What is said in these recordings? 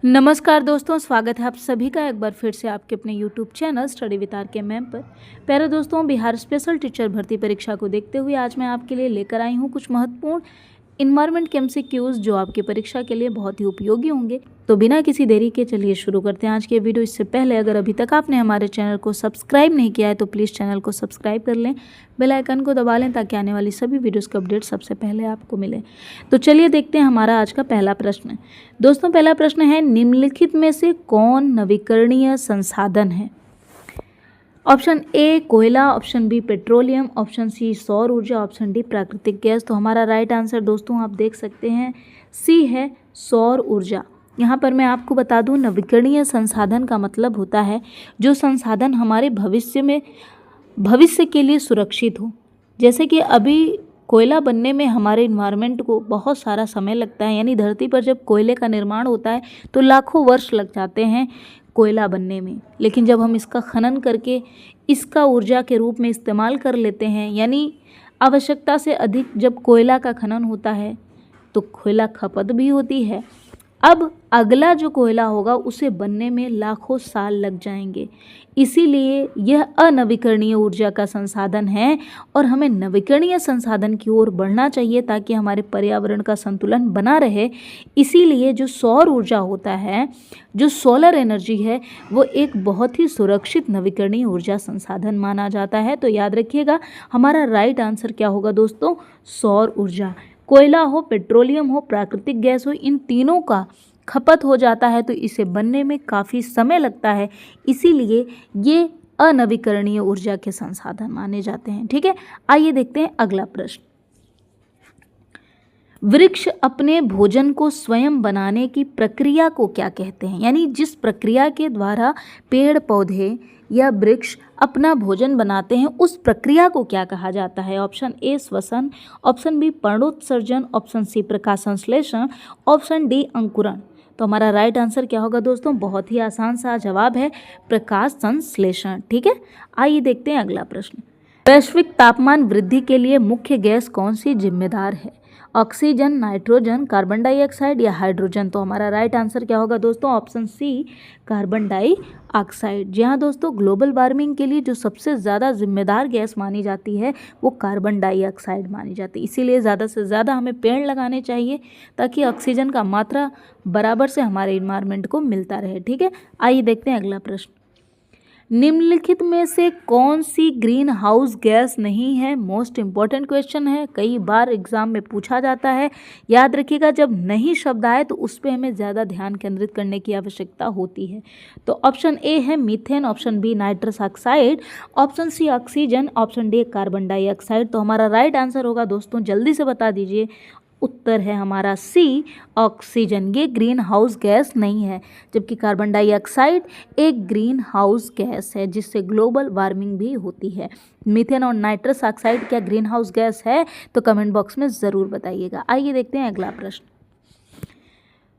नमस्कार दोस्तों, स्वागत है आप सभी का एक बार फिर से आपके अपने YouTube channel study with R K ma'am पर। प्यारे दोस्तों, बिहार स्पेशल टीचर भर्ती परीक्षा को देखते हुए आज मैं आपके लिए लेकर आई हूँ कुछ महत्वपूर्ण इन्वायरमेंट के MCQs जो आपकी परीक्षा के लिए बहुत ही उपयोगी होंगे। तो बिना किसी देरी के चलिए शुरू करते हैं आज के वीडियो। इससे पहले अगर अभी तक आपने हमारे चैनल को सब्सक्राइब नहीं किया है तो प्लीज़ चैनल को सब्सक्राइब कर लें, बेल आइकन को दबा लें ताकि आने वाली सभी वीडियोस का अपडेट सबसे पहले आपको मिले। तो चलिए देखते हैं हमारा आज का पहला प्रश्न। दोस्तों, पहला प्रश्न है, निम्नलिखित में से कौन नवीकरणीय संसाधन है? ऑप्शन ए कोयला, option B petroleum, option C सौर ऊर्जा, ऑप्शन डी प्राकृतिक गैस। तो हमारा राइट आंसर दोस्तों आप देख सकते हैं सी है सौर ऊर्जा। यहाँ पर मैं आपको बता दूँ, नवीकरणीय संसाधन का मतलब होता है जो संसाधन हमारे भविष्य के लिए सुरक्षित हो। जैसे कि अभी कोयला बनने में हमारे इन्वायरमेंट को बहुत सारा समय लगता है, यानी धरती पर जब कोयले का निर्माण होता है तो लाखों वर्ष लग जाते हैं कोयला बनने में। लेकिन जब हम इसका खनन करके इसका ऊर्जा के रूप में इस्तेमाल कर लेते हैं, यानी आवश्यकता से अधिक जब कोयला का खनन होता है तो कोयला खपत भी होती है। अब अगला जो कोयला होगा उसे बनने में लाखों साल लग जाएंगे। इसीलिए यह अनवीकरणीय ऊर्जा का संसाधन है और हमें नवीकरणीय संसाधन की ओर बढ़ना चाहिए ताकि हमारे पर्यावरण का संतुलन बना रहे। इसीलिए जो सौर ऊर्जा होता है, जो सोलर एनर्जी है, वो एक बहुत ही सुरक्षित नवीकरणीय ऊर्जा संसाधन माना जाता है। तो याद रखिएगा हमारा राइट आंसर क्या होगा दोस्तों, सौर ऊर्जा। कोयला हो, पेट्रोलियम हो, प्राकृतिक गैस हो, इन तीनों का खपत हो जाता है तो इसे बनने में काफ़ी समय लगता है। इसीलिए ये अनवीकरणीय ऊर्जा के संसाधन माने जाते हैं। ठीक है, आइए देखते हैं अगला प्रश्न। वृक्ष अपने भोजन को स्वयं बनाने की प्रक्रिया को क्या कहते हैं? यानी जिस प्रक्रिया के द्वारा पेड़ पौधे या वृक्ष अपना भोजन बनाते हैं उस प्रक्रिया को क्या कहा जाता है? ऑप्शन ए श्वसन, ऑप्शन बी पर्णोत्सर्जन, ऑप्शन सी प्रकाश संश्लेषण, ऑप्शन डी अंकुरण। तो हमारा राइट आंसर क्या होगा दोस्तों? बहुत ही आसान सा जवाब है प्रकाश संश्लेषण। ठीक है, आइए देखते हैं अगला प्रश्न। वैश्विक तापमान वृद्धि के लिए मुख्य गैस कौन सी जिम्मेदार है? ऑक्सीजन, नाइट्रोजन, कार्बन डाइऑक्साइड या हाइड्रोजन। तो हमारा राइट आंसर क्या होगा दोस्तों? Option C carbon dioxide. जी हाँ दोस्तों, ग्लोबल वार्मिंग के लिए जो सबसे ज़्यादा जिम्मेदार गैस मानी जाती है वो कार्बन डाइऑक्साइड मानी जाती है। इसीलिए ज़्यादा से ज़्यादा हमें पेड़ लगाने चाहिए ताकि ऑक्सीजन का मात्रा बराबर से हमारे इन्वायरमेंट को मिलता रहे। ठीक है, आइए देखते हैं अगला प्रश्न। निम्नलिखित में से कौन सी ग्रीन हाउस गैस नहीं है? मोस्ट इंपॉर्टेंट क्वेश्चन है, कई बार एग्जाम में पूछा जाता है। याद रखिएगा जब नहीं शब्द आए तो उस पर हमें ज़्यादा ध्यान केंद्रित करने की आवश्यकता होती है। तो ऑप्शन ए है methane, option B nitrous oxide, option C oxygen, option D carbon dioxide. तो हमारा राइट आंसर होगा दोस्तों, जल्दी से बता दीजिए, उत्तर है हमारा सी ऑक्सीजन। ये ग्रीन हाउस गैस नहीं है, जबकि कार्बन डाइऑक्साइड एक ग्रीन हाउस गैस है जिससे ग्लोबल वार्मिंग भी होती है। मीथेन और नाइट्रस ऑक्साइड क्या ग्रीन हाउस गैस है? तो कमेंट बॉक्स में ज़रूर बताइएगा। आइए देखते हैं अगला प्रश्न।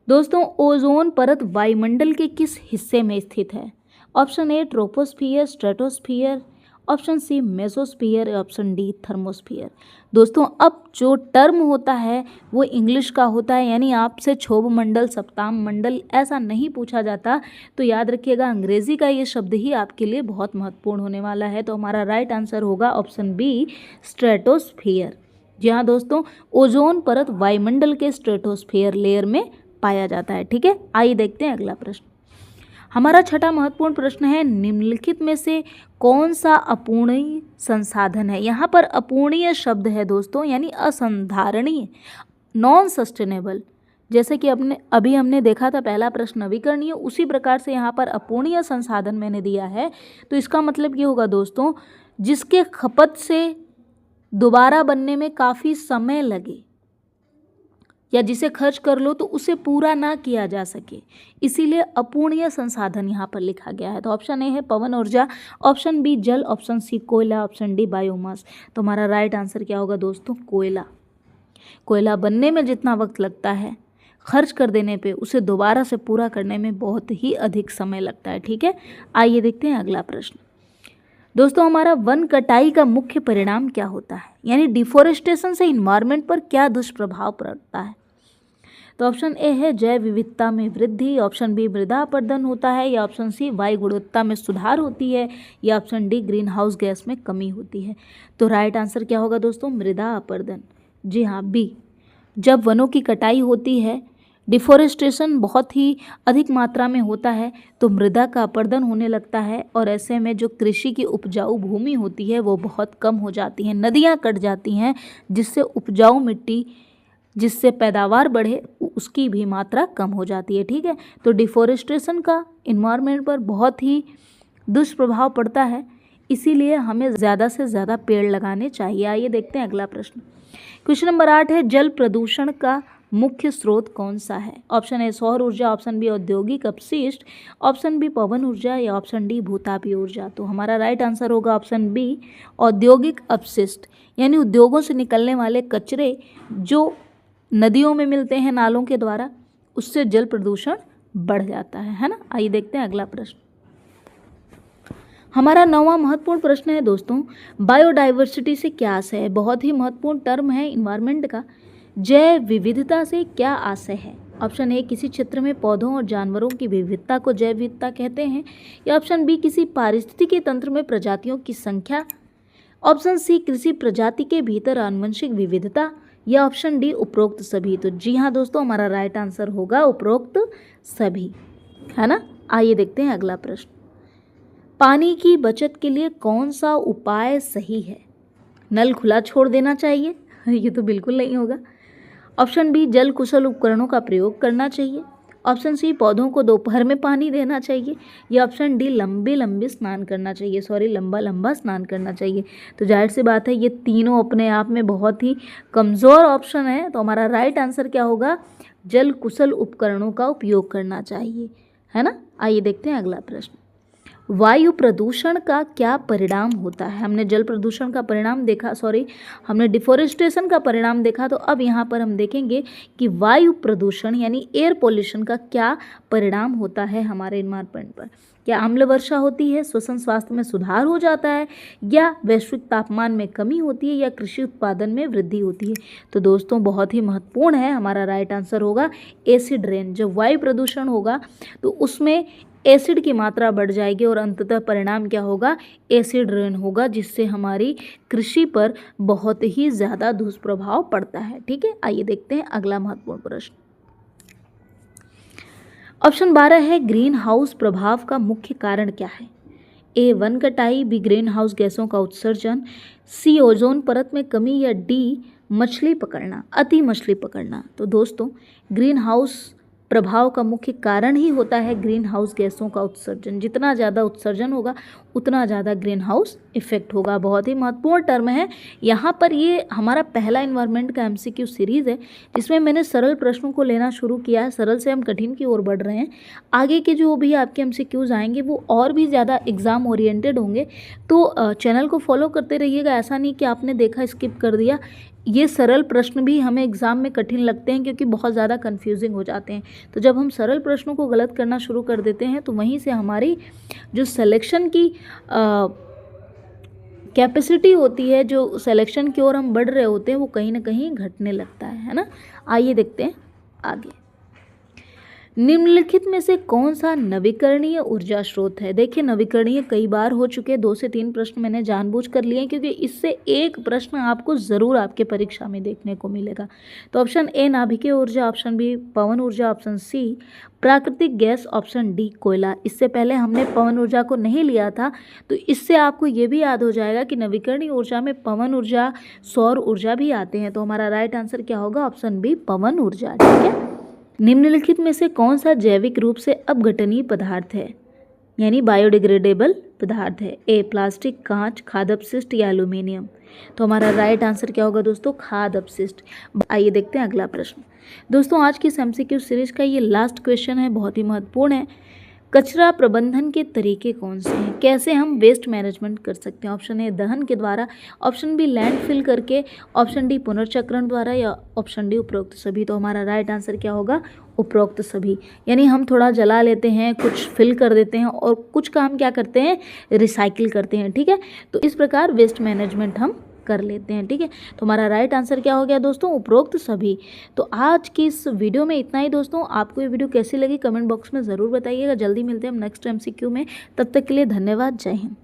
दोस्तों, ओजोन परत वायुमंडल के किस हिस्से में स्थित है? Option A troposphere, stratosphere, option C mesosphere, option D thermosphere. दोस्तों, अब जो टर्म होता है वो इंग्लिश का होता है, यानी आपसे क्षोभ मंडल, सप्ताम मंडल ऐसा नहीं पूछा जाता। तो याद रखिएगा अंग्रेजी का ये शब्द ही आपके लिए बहुत महत्वपूर्ण होने वाला है। तो हमारा राइट आंसर होगा ऑप्शन बी स्ट्रेटोस्फियर। जी हाँ दोस्तों, ओजोन परत वायुमंडल के स्ट्रेटोस्फियर लेयर में पाया जाता है। ठीक है, आइए देखते हैं अगला प्रश्न। हमारा छठा महत्वपूर्ण प्रश्न है, निम्नलिखित में से कौन सा अपूर्णीय संसाधन है? यहाँ पर अपूर्णीय शब्द है दोस्तों, यानी असंधारणीय, नॉन सस्टेनेबल। जैसे कि अभी हमने देखा था पहला प्रश्न नवीकरणीय, उसी प्रकार से यहाँ पर अपूर्णीय संसाधन मैंने दिया है। तो इसका मतलब ये होगा दोस्तों, जिसके खपत से दोबारा बनने में काफ़ी समय लगे या जिसे खर्च कर लो तो उसे पूरा ना किया जा सके, इसीलिए अपूर्णीय संसाधन यहाँ पर लिखा गया है। तो ऑप्शन ए है पवन ऊर्जा, ऑप्शन बी जल, ऑप्शन सी कोयला, ऑप्शन डी बायोमास। तो हमारा राइट आंसर क्या होगा दोस्तों? कोयला। कोयला बनने में जितना वक्त लगता है, खर्च कर देने पे उसे दोबारा से पूरा करने में बहुत ही अधिक समय लगता है। ठीक है, आइए देखते हैं अगला प्रश्न। दोस्तों, हमारा वन कटाई का मुख्य परिणाम क्या होता है? यानी डिफोरेस्टेशन से इन्वायरमेंट पर क्या दुष्प्रभाव पड़ता है? तो ऑप्शन ए है जैव विविधता में वृद्धि, ऑप्शन बी मृदा अपरदन होता है, या ऑप्शन सी वायु गुणवत्ता में सुधार होती है, या option D green house gas में कमी होती है। तो राइट आंसर क्या होगा दोस्तों? मृदा अपरदन। जी हाँ, बी। जब वनों की कटाई होती है, डिफोरेस्टेशन बहुत ही अधिक मात्रा में होता है, तो मृदा का अपरदन होने लगता है और ऐसे में जो कृषि की उपजाऊ भूमि होती है वो बहुत कम हो जाती है, नदियाँ कट जाती हैं, जिससे उपजाऊ मिट्टी, जिससे पैदावार बढ़े, उसकी भी मात्रा कम हो जाती है। ठीक है, तो डिफोरेस्टेशन का इन्वायरमेंट पर बहुत ही दुष्प्रभाव पड़ता है, इसीलिए हमें ज़्यादा से ज़्यादा पेड़ लगाने चाहिए। आइए देखते हैं अगला प्रश्न। क्वेश्चन नंबर 8 है जल प्रदूषण का मुख्य स्रोत कौन सा है? ऑप्शन ए सौर ऊर्जा, ऑप्शन बी औद्योगिक अपशिष्ट, ऑप्शन बी पवन ऊर्जा, या ऑप्शन डी भूतापीय ऊर्जा। तो हमारा राइट आंसर होगा ऑप्शन बी औद्योगिक अपशिष्ट, यानी उद्योगों से निकलने वाले कचरे जो नदियों में मिलते हैं नालों के द्वारा, उससे जल प्रदूषण बढ़ जाता है ना। आइए देखते हैं अगला प्रश्न। हमारा 9वां महत्वपूर्ण प्रश्न है दोस्तों, बायोडाइवर्सिटी से क्या आशय है? बहुत ही महत्वपूर्ण टर्म है इन्वायरमेंट का। जैव विविधता से क्या आशय है? ऑप्शन ए किसी क्षेत्र में पौधों और जानवरों की विविधता को जैव विविधता कहते हैं, या ऑप्शन बी किसी पारिस्थितिकी तंत्र में प्रजातियों की संख्या, ऑप्शन सी कृषि प्रजाति के भीतर आनुवंशिक विविधता, या ऑप्शन डी उपरोक्त सभी। तो जी हाँ दोस्तों, हमारा राइट आंसर होगा उपरोक्त सभी, है ना। आइए देखते हैं अगला प्रश्न। पानी की बचत के लिए कौन सा उपाय सही है? नल खुला छोड़ देना चाहिए? ये तो बिल्कुल नहीं होगा। ऑप्शन बी जल कुशल उपकरणों का प्रयोग करना चाहिए, ऑप्शन सी पौधों को दोपहर में पानी देना चाहिए, या ऑप्शन डी लंबा लंबा स्नान करना चाहिए। तो जाहिर सी बात है ये तीनों अपने आप में बहुत ही कमज़ोर ऑप्शन है, तो हमारा राइट आंसर क्या होगा? जल कुशल उपकरणों का उपयोग करना चाहिए, है ना। आइए देखते हैं अगला प्रश्न। वायु प्रदूषण का क्या परिणाम होता है? हमने जल प्रदूषण का परिणाम देखा, हमने डिफोरेस्टेशन का परिणाम देखा, तो अब यहाँ पर हम देखेंगे कि वायु प्रदूषण यानी एयर पोल्यूशन का क्या परिणाम होता है हमारे एनवायरनमेंट पर। क्या अम्ल वर्षा होती है, श्वसन स्वास्थ्य में सुधार हो जाता है, या वैश्विक तापमान में कमी होती है, या कृषि उत्पादन में वृद्धि होती है? तो दोस्तों बहुत ही महत्वपूर्ण है, हमारा राइट आंसर होगा एसिड रेन। जब वायु प्रदूषण होगा तो उसमें एसिड की मात्रा बढ़ जाएगी और अंततः परिणाम क्या होगा? एसिड रेन होगा, जिससे हमारी कृषि पर बहुत ही ज़्यादा दुष्प्रभाव पड़ता है। ठीक है, आइए देखते हैं अगला महत्वपूर्ण प्रश्न। ऑप्शन 12 है ग्रीन हाउस प्रभाव का मुख्य कारण क्या है? ए वन कटाई, बी ग्रीन हाउस गैसों का उत्सर्जन, सी ओजोन परत में कमी, या डी मछली पकड़ना, अति मछली पकड़ना। तो दोस्तों ग्रीन हाउस प्रभाव का मुख्य कारण ही होता है ग्रीन हाउस गैसों का उत्सर्जन। जितना ज़्यादा उत्सर्जन होगा उतना ज़्यादा ग्रीन हाउस इफेक्ट होगा। बहुत ही महत्वपूर्ण टर्म है। यहाँ पर ये हमारा पहला एनवायरनमेंट का एमसीक्यू सीरीज़ है, जिसमें मैंने सरल प्रश्नों को लेना शुरू किया है। सरल से हम कठिन की ओर बढ़ रहे हैं। आगे के जो भी आपके एमसीक्यूज़ आएंगे वो और भी ज़्यादा एग्ज़ाम ओरिएंटेड होंगे, तो चैनल को फॉलो करते रहिएगा। ऐसा नहीं कि आपने देखा स्किप कर दिया। ये सरल प्रश्न भी हमें एग्ज़ाम में कठिन लगते हैं क्योंकि बहुत ज़्यादा कन्फ्यूजिंग हो जाते हैं। तो जब हम सरल प्रश्नों को गलत करना शुरू कर देते हैं तो वहीं से हमारी जो सिलेक्शन की कैपेसिटी होती है, जो सिलेक्शन की ओर हम बढ़ रहे होते हैं, वो कहीं ना कहीं घटने लगता है ना। आइए देखते हैं आगे। निम्नलिखित में से कौन सा नवीकरणीय ऊर्जा स्रोत है? देखिए नवीकरणीय कई बार हो चुके, 2 से 3 प्रश्न मैंने जानबूझ कर लिए हैं क्योंकि इससे एक प्रश्न आपको ज़रूर आपके परीक्षा में देखने को मिलेगा। तो ऑप्शन ए नाभिकीय ऊर्जा, ऑप्शन बी पवन ऊर्जा, ऑप्शन सी प्राकृतिक गैस, ऑप्शन डी कोयला। इससे पहले हमने पवन ऊर्जा को नहीं लिया था, तो इससे आपको ये भी याद हो जाएगा कि नवीकरणीय ऊर्जा में पवन ऊर्जा, सौर ऊर्जा भी आते हैं। तो हमारा राइट आंसर क्या होगा? ऑप्शन बी पवन ऊर्जा। ठीक है। निम्नलिखित में से कौन सा जैविक रूप से अपघटनीय पदार्थ है, यानी बायोडिग्रेडेबल पदार्थ है? ए प्लास्टिक, कांच, खाद्य अपशिष्ट, या एल्यूमिनियम। तो हमारा राइट आंसर क्या होगा दोस्तों? खाद्य अपशिष्ट। आइए देखते हैं अगला प्रश्न। दोस्तों आज की एमसीक्यू सीरीज का ये लास्ट क्वेश्चन है, बहुत ही महत्वपूर्ण है। कचरा प्रबंधन के तरीके कौन से हैं? कैसे हम वेस्ट मैनेजमेंट कर सकते हैं? ऑप्शन ए दहन के द्वारा, ऑप्शन बी लैंडफिल करके, ऑप्शन डी पुनर्चक्रण द्वारा, या ऑप्शन डी उपरोक्त सभी। तो हमारा राइट आंसर क्या होगा? उपरोक्त सभी। यानी हम थोड़ा जला लेते हैं, कुछ फिल कर देते हैं और कुछ काम क्या करते हैं? रिसाइकिल करते हैं। ठीक है, तो इस प्रकार वेस्ट मैनेजमेंट हम कर लेते हैं। ठीक है, तो हमारा राइट आंसर क्या हो गया दोस्तों? उपरोक्त सभी। तो आज की इस वीडियो में इतना ही दोस्तों। आपको ये वीडियो कैसी लगी कमेंट बॉक्स में ज़रूर बताइएगा। जल्दी मिलते हैं हम नेक्स्ट MCQ में। तब तक के लिए धन्यवाद। जय हिंद।